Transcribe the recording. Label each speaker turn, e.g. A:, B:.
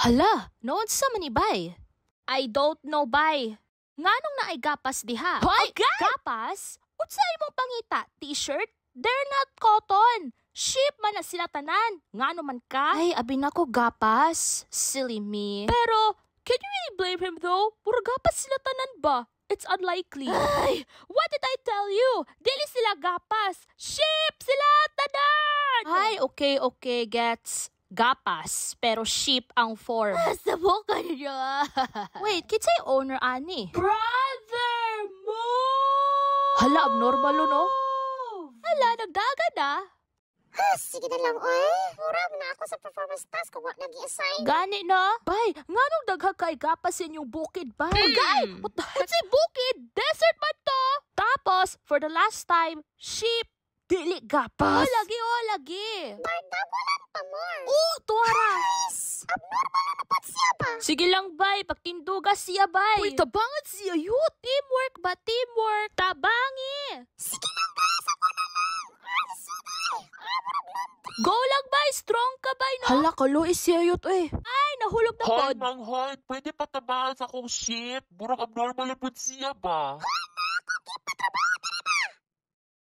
A: Hala, noon sa man ni bay? I don't know bay. Nganong na ay gapas diha? Hoy, gapas? Unsa imong pangita? T-shirt? They're not cotton. Sheep man na sila tanan. Ngano man ka? Ay, abi nako gapas. Silly me. Pero, can you really blame him though? Puro gapas sila tanan ba? It's unlikely. Ay, what did I tell you? Dili sila gapas. Sheep sila tanan! Ay, okay, gets. Gapas, pero sheep ang form. Sabo ka niya. Wait, kinsay owner ani? Brother, move! Hala, abnormal no? Hala, nagdaga na.
B: Sige na lang, oy. Murag na ako sa performance task kung wag nag-i-assign.
A: Gani na? Bay, nganong daghag kay gapas inyong bukid, bay? Bagay, what the heck? Say bukid? Desert man to! Tapos, for the last time, sheep, dili gapas. Lagi.
B: Bardagulan pa more.
A: Tuwara.
B: Guys, abnormal na pat siya ba?
A: Sige lang, bay. Pagtinduga siya, bay. Uy, tabangan siya, yut. Teamwork ba? Teamwork. Tabangi.
B: Sige lang, guys. Ako na lang.
A: Go lang, bay. Strong ka, bay, no? Hala, kaluis siya, yut, eh. Ay, nahulog na
C: Hoy,
A: pod.
C: Manghoy, pwede pa tabahan sa akong ship? Burang abnormal na po siya ba?
B: Hoy, na ako, keep patrabaho.